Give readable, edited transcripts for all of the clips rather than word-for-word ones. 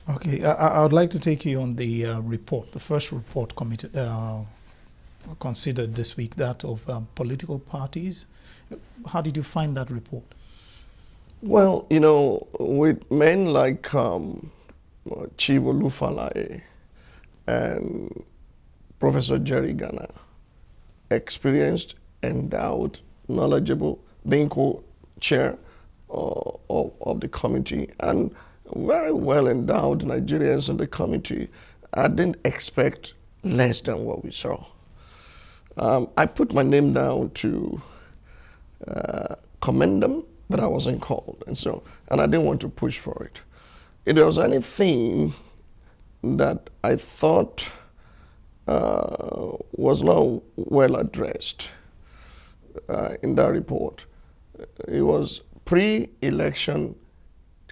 Okay, I would like to take you on the report, the first report committed, considered this week, that of political parties. How did you find that report? Well, with men like Chief Olufalaye and Professor Jerry Ghana, experienced, endowed, knowledgeable, being co-chair of the committee, and very well endowed Nigerians in the committee, I didn't expect less than what we saw. I put my name down to commend them, but I wasn't called, and I didn't want to push for it. If there was anything that I thought was not well addressed in that report, it was pre-election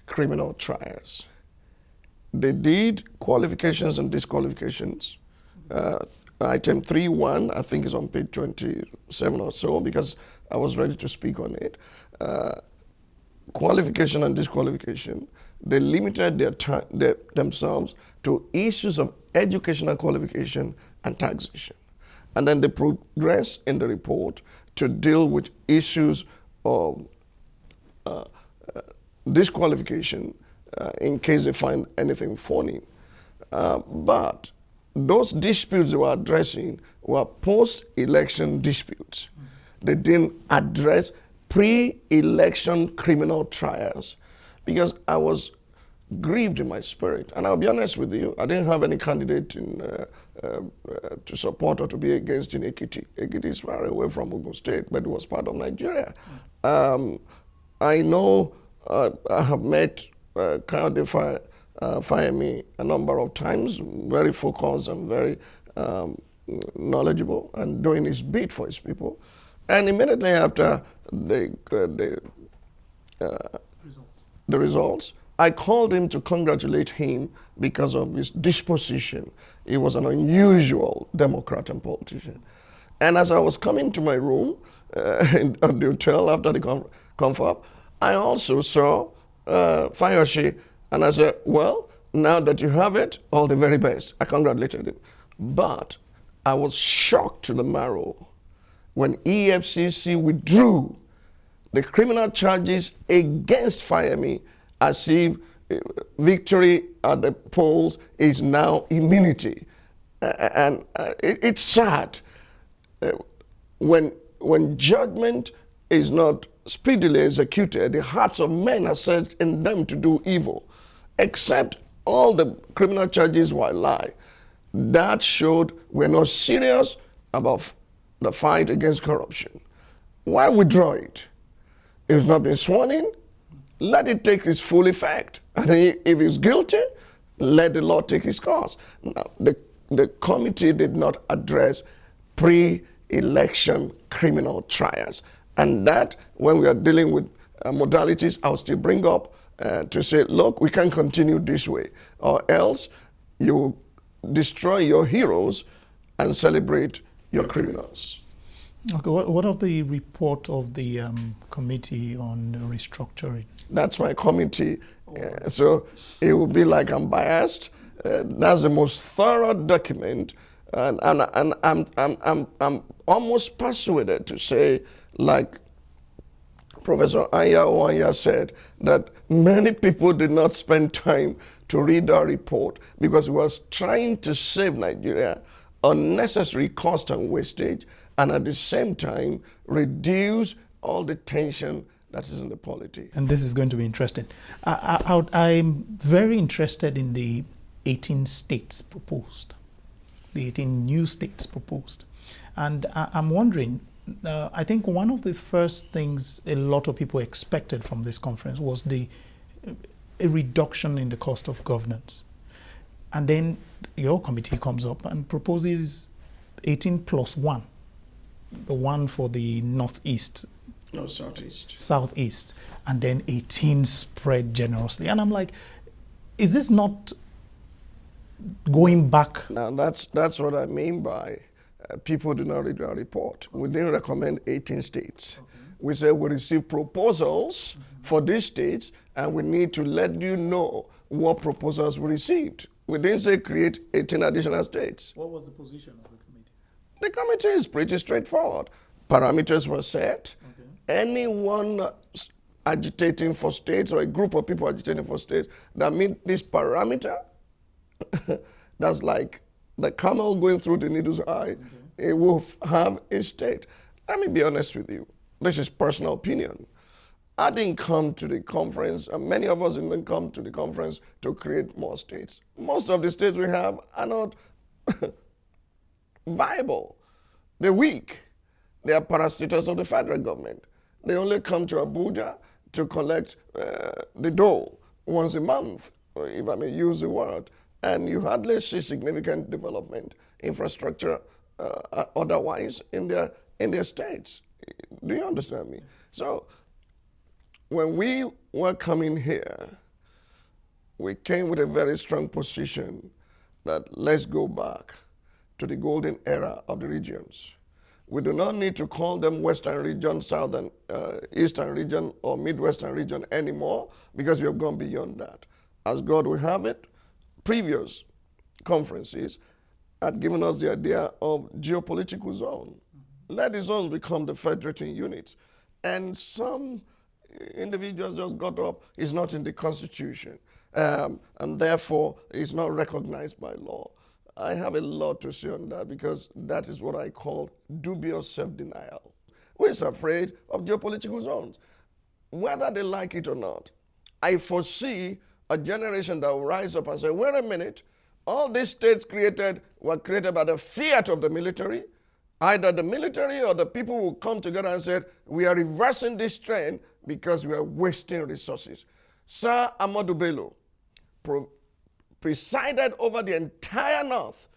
criminal trials. They did qualifications and disqualifications. Item 3.1, I think, is on page 27 or so, because I was ready to speak on it. Qualification and disqualification, they limited themselves to issues of educational qualification and taxation. And then they progressed in the report to deal with issues of disqualification in case they find anything funny. But those disputes they were addressing were post-election disputes. They didn't address pre-election criminal trials, because I was grieved in my spirit. And I'll be honest with you, I didn't have any candidate to support or to be against in Ekiti. Ekiti is far away from Ogun State, but it was part of Nigeria. I know I have met Kayode Fayemi a number of times, very focused and very knowledgeable, and doing his bit for his people. And immediately after the results, I called him to congratulate him because of his disposition. He was an unusual Democrat and politician. And as I was coming to my room at the hotel after the confab, I also saw Fayoshe, and I said, well, now that you have it, all the very best. I congratulated him. But I was shocked to the marrow when EFCC withdrew the criminal charges against Fayemi, as if victory at the polls is now immunity. And it's sad when judgment is not speedily executed, the hearts of men are set in them to do evil, except all the criminal charges were a lie. That showed we're not serious about the fight against corruption. Why withdraw it? If it's not been sworn in, let it take its full effect. And if he's guilty, let the law take its course. Now, the committee did not address pre-election criminal trials. And that, when we are dealing with modalities, I'll still bring up to say, look, we can't continue this way, or else you destroy your heroes and celebrate your criminals. Okay, what of the report of the committee on restructuring? That's my committee, so it will be like I'm biased. That's the most thorough document, and I'm almost persuaded to say, like Professor Aya Owanya said, that many people did not spend time to read our report because it was trying to save Nigeria unnecessary cost and wastage, and at the same time reduce all the tension that is in the polity. And this is going to be interesting. I'm very interested in the 18 states proposed, the 18 new states proposed. And I'm wondering, I think one of the first things a lot of people expected from this conference was a reduction in the cost of governance. And then your committee comes up and proposes 18 plus 1, the one for the northeast. No, southeast. Southeast, and then 18 spread generously. And I'm like, is this not going back? Now, that's what I mean by people do not read our report. We didn't recommend 18 states. Okay. We said we received proposals for these states, and we need to let you know what proposals we received. We didn't say create 18 additional states. What was the position of the committee? The committee is pretty straightforward. Parameters were set. Okay. Anyone agitating for states or a group of people agitating for states that meet this parameter, that's like the camel going through the needle's eye, it will have a state. Let me be honest with you. This is personal opinion. I didn't come to the conference, and many of us didn't come to the conference to create more states. Most of the states we have are not viable. They're weak. They are parastatals of the federal government. They only come to Abuja to collect the dough once a month, if I may use the word. And you hardly see significant development, infrastructure, otherwise in their states. Do you understand me? So when we were coming here, we came with a very strong position that let's go back to the golden era of the regions. We do not need to call them Western region, Southern, Eastern region, or Midwestern region anymore, because we have gone beyond that. As God will have it, previous conferences had given us the idea of geopolitical zone. Let the zones become the federating units. And some individuals just got up, it's not in the Constitution, and therefore it's not recognized by law. I have a lot to say on that, because that is what I call dubious self-denial. We're afraid of geopolitical zones, whether they like it or not. I foresee a generation that will rise up and say, wait a minute, all these states were created by the fiat of the military. Either the military or the people will come together and say, we are reversing this trend because we are wasting resources. Sir Ahmadu Bello presided over the entire North,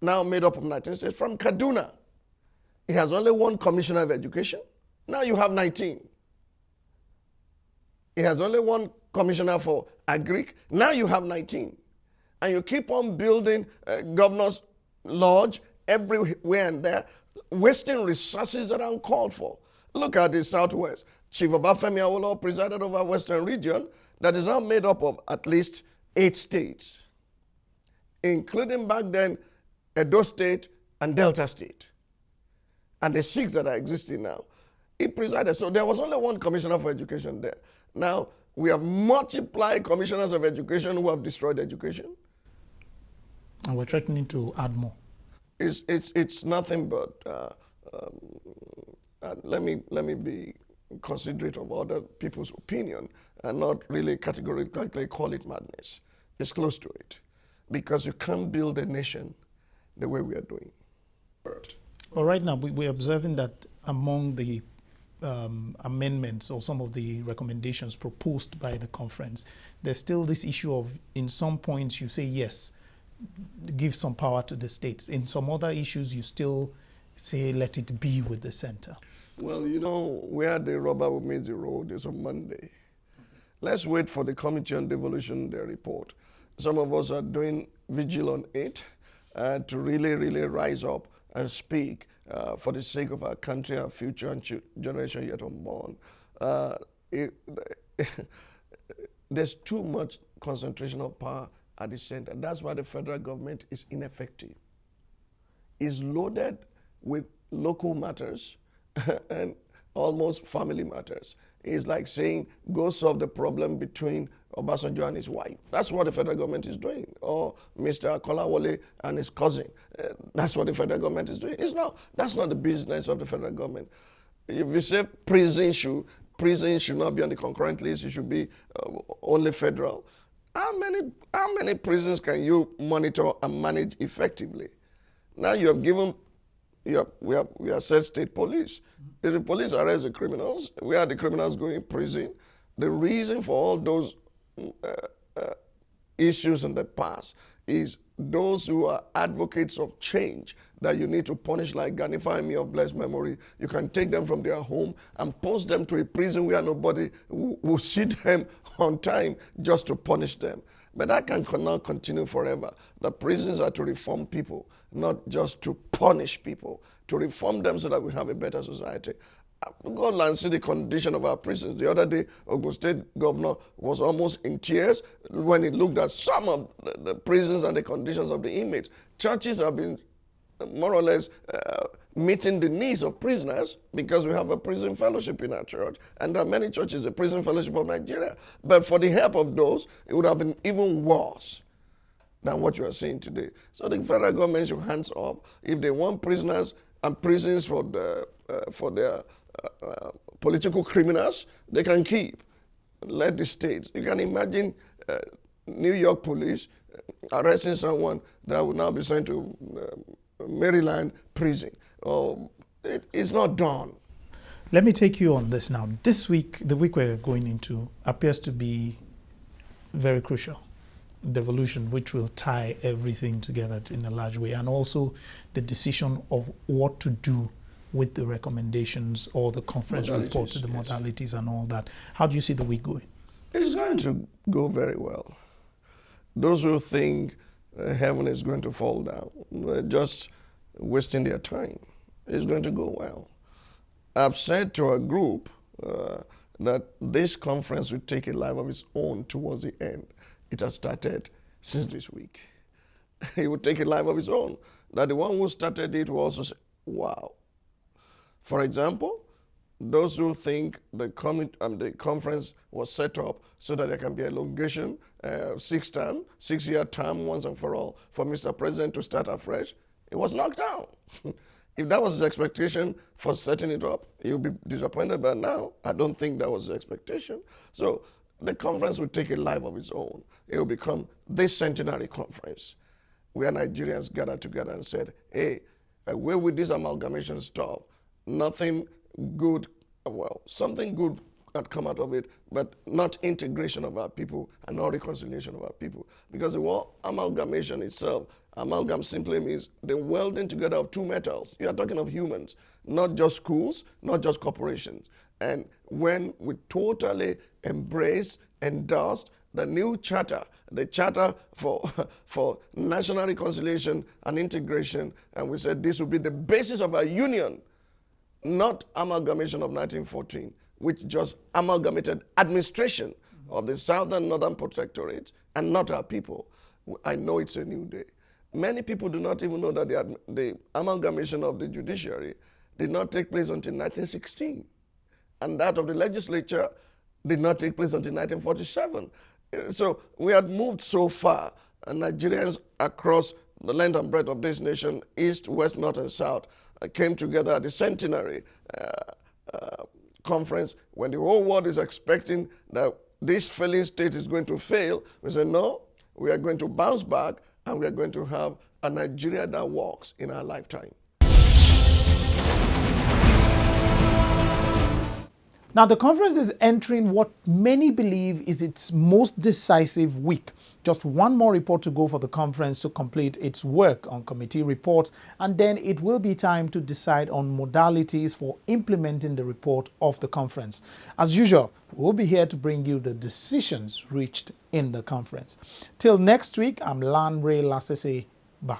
now made up of 19 states, from Kaduna. He has only one commissioner of education. Now you have 19. He has only one commissioner for agric. Now you have 19. And you keep on building governor's lodge everywhere and there, wasting resources that are uncalled for. Look at the Southwest. Chief Obafemi Awolowo presided over a Western region that is now made up of at least 8 states, including back then Edo State and Delta State, and the 6 that are existing now. He presided, so there was only one commissioner for education there. Now, we have multiplied commissioners of education who have destroyed education. And we're threatening to add more. It's nothing but, let me be considerate of other people's opinion and not really categorically call it madness. It's close to it, because you can't build a nation the way we are doing. But right now, we're observing that among the amendments or some of the recommendations proposed by the conference, there's still this issue of, in some points you say yes, give some power to the states. In some other issues, you still say let it be with the center. Well, you know, where the rubber will meet the road is on Monday. Let's wait for the Committee on Devolution, their report. Some of us are doing vigil on it to really rise up and speak for the sake of our country, our future, and generation yet unborn. There's too much concentration of power at the center. That's why the federal government is ineffective. It's loaded with local matters and almost family matters. It's like saying, go solve the problem between Obasanjo and his wife. That's what the federal government is doing. Or Mr. Kolawole and his cousin. That's what the federal government is doing. That's not the business of the federal government. If you say prison should not be on the concurrent list, it should be only federal. How many prisons can you monitor and manage effectively? Now you have given, we have said state police. If the police arrest the criminals, where are the criminals going in prison? The reason for all those issues in the past is those who are advocates of change that you need to punish, like Gani Fahimi of blessed memory. You can take them from their home and post them to a prison where nobody will see them on time just to punish them. But that cannot continue forever. The prisons are to reform people, not just to punish people, to reform them so that we have a better society. Go and see the condition of our prisons. The other day, Ogun State governor was almost in tears when he looked at some of the prisons and the conditions of the inmates. Churches have been more or less meeting the needs of prisoners because we have a prison fellowship in our church, and there are many churches, the Prison Fellowship of Nigeria. But for the help of those, it would have been even worse than what you are seeing today. So the federal government should hands off. If they want prisoners and prisons for their political criminals, they can keep. Let the states. You can imagine New York police arresting someone that would now be sent to Maryland prison. It's not done. Let me take you on this now. This week, the week we're going into, appears to be very crucial. Devolution, which will tie everything together in a large way, and also the decision of what to do with the recommendations or the conference report, the modalities and all that. How do you see the week going? It's going to go very well. Those who think heaven is going to fall down, they're just wasting their time. It's going to go well. I've said to our group that this conference will take a life of its own towards the end. It has started since this week. It will take a life of its own. That the one who started it will also say, wow. For example, those who think the conference was set up so that there can be elongation, 6-year term once and for all, for Mr. President to start afresh, it was knocked down. If that was his expectation for setting it up, he would be disappointed. But now, I don't think that was the expectation. So the conference will take a life of its own. It will become this centenary conference where Nigerians gathered together and said, hey, where will this amalgamation stop? Nothing good, well, something good had come out of it, but not integration of our people and not reconciliation of our people. Because the word amalgamation itself, amalgam simply means the welding together of two metals. You are talking of humans, not just schools, not just corporations. And when we totally embrace, endorsed the new charter, the charter for national reconciliation and integration, and we said this will be the basis of our union, not amalgamation of 1914, which just amalgamated administration of the southern northern protectorate and not our people. I know it's a new day. Many people do not even know that the amalgamation of the judiciary did not take place until 1916. And that of the legislature did not take place until 1947. So we had moved so far, and Nigerians across the length and breadth of this nation, east, west, north, and south, came together at the centenary conference when the whole world is expecting that this failing state is going to fail. We said, no, we are going to bounce back, and we are going to have a Nigeria that works in our lifetime. Now, the conference is entering what many believe is its most decisive week. Just one more report to go for the conference to complete its work on committee reports, and then it will be time to decide on modalities for implementing the report of the conference. As usual, we'll be here to bring you the decisions reached in the conference. Till next week, I'm Lanre Lasese. Bye.